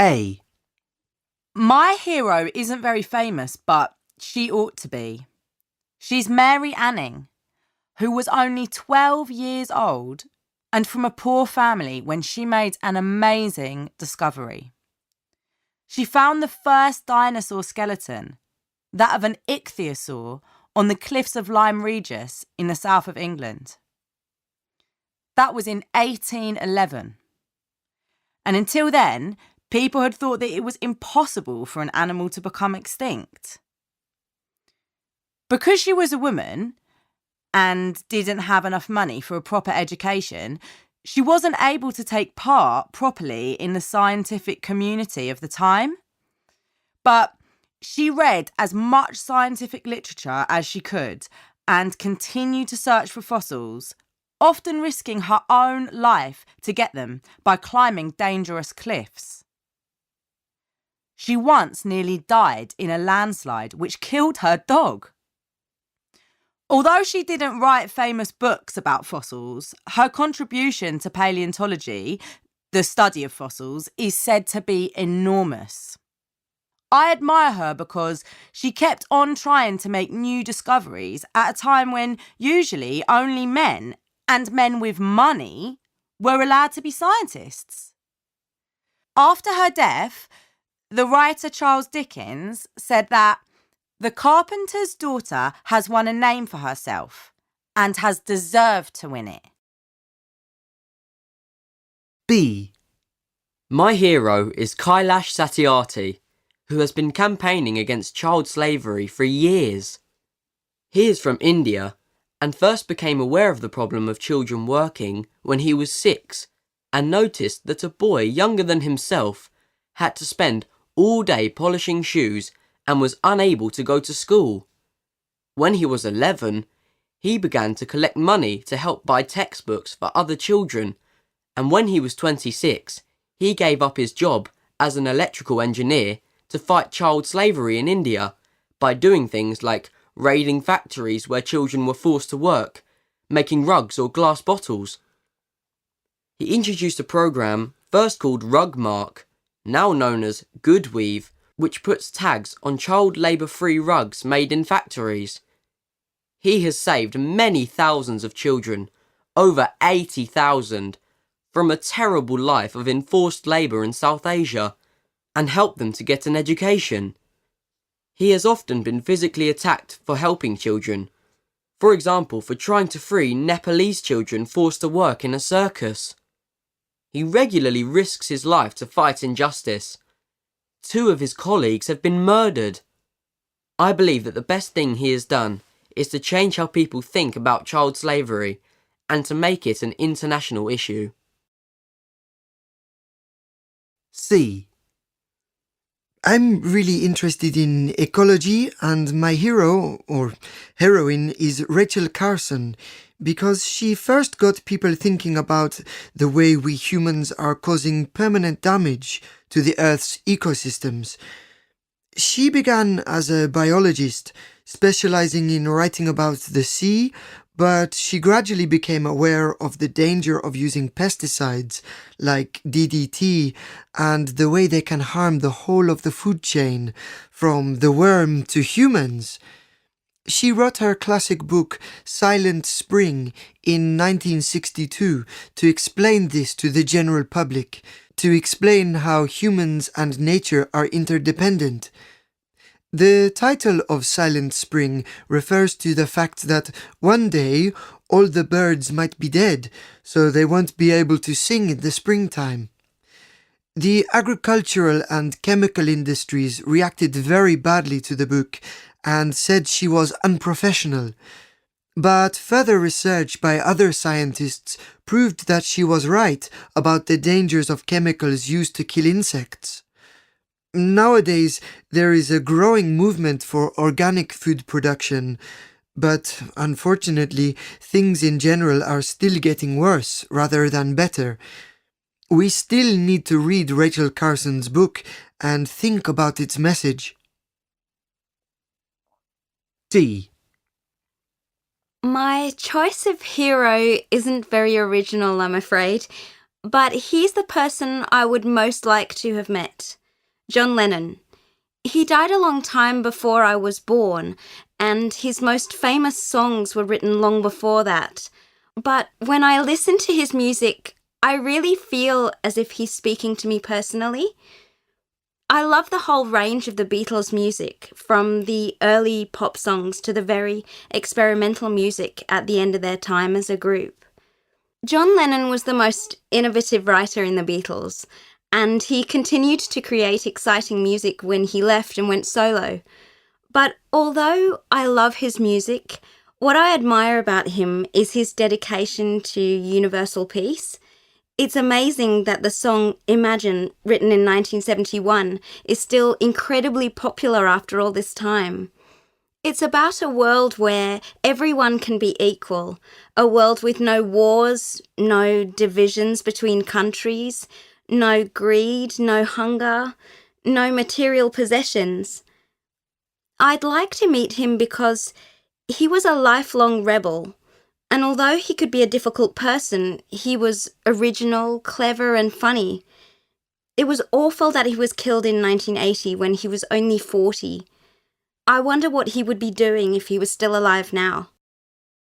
A. My hero isn't very famous, but she ought to be. She's Mary Anning, who was only 12 years old and from a poor family when she made an amazing discovery. She found the first dinosaur skeleton, that of an ichthyosaur, on the cliffs of Lyme Regis in the south of England. That was in 1811. And until then, people had thought that it was impossible for an animal to become extinct. Because she was a woman and didn't have enough money for a proper education, she wasn't able to take part properly in the scientific community of the time. But she read as much scientific literature as she could and continued to search for fossils, often risking her own life to get them by climbing dangerous cliffs. She once nearly died in a landslide which killed her dog. Although she didn't write famous books about fossils, her contribution to paleontology, the study of fossils, is said to be enormous. I admire her because she kept on trying to make new discoveries at a time when usually only men, and men with money, were allowed to be scientists. After her death, the writer Charles Dickens said that the carpenter's daughter has won a name for herself and has deserved to win it. B. My hero is Kailash Satyarthi, who has been campaigning against child slavery for years. He is from India and first became aware of the problem of children working when he was 6 and noticed that a boy younger than himself had to spend all day polishing shoes and was unable to go to school. When he was 11, he began to collect money to help buy textbooks for other children, and when he was 26, he gave up his job as an electrical engineer to fight child slavery in India by doing things like raiding factories where children were forced to work, making rugs or glass bottles. He introduced a program first called Rugmark, now known as Goodweave, which puts tags on child labour-free rugs made in factories. He has saved many thousands of children, over 80,000, from a terrible life of enforced labour in South Asia, and helped them to get an education. He has often been physically attacked for helping children, for example for trying to free Nepalese children forced to work in a circus. He regularly risks his life to fight injustice. 2 of his colleagues have been murdered. I believe that the best thing he has done is to change how people think about child slavery and to make it an international issue. C. I'm really interested in ecology, and my hero, or heroine, is Rachel Carson, because she first got people thinking about the way we humans are causing permanent damage to the Earth's ecosystems. She began as a biologist, specializing in writing about the sea, but she gradually became aware of the danger of using pesticides like DDT and the way they can harm the whole of the food chain, from the worm to humans. She wrote her classic book Silent Spring in 1962 to explain this to the general public, to explain how humans and nature are interdependent. The title of Silent Spring refers to the fact that one day all the birds might be dead, so they won't be able to sing in the springtime. The agricultural and chemical industries reacted very badly to the book and said she was unprofessional. But further research by other scientists proved that she was right about the dangers of chemicals used to kill insects. Nowadays, there is a growing movement for organic food production, but unfortunately, things in general are still getting worse rather than better. We still need to read Rachel Carson's book and think about its message. D. My choice of hero isn't very original, I'm afraid. But here's the person I would most like to have met. John Lennon. He died a long time before I was born, and his most famous songs were written long before that. But when I listen to his music, I really feel as if he's speaking to me personally. I love the whole range of the Beatles' music, from the early pop songs to the very experimental music at the end of their time as a group. John Lennon was the most innovative writer in the Beatles, and he continued to create exciting music when he left and went solo. But although I love his music, what I admire about him is his dedication to universal peace. It's amazing that the song Imagine, written in 1971, is still incredibly popular after all this time. It's about a world where everyone can be equal, a world with no wars, no divisions between countries, no greed, no hunger, no material possessions. I'd like to meet him because he was a lifelong rebel. And although he could be a difficult person, he was original, clever, and funny. It was awful that he was killed in 1980 when he was only 40. I wonder what he would be doing if he was still alive now.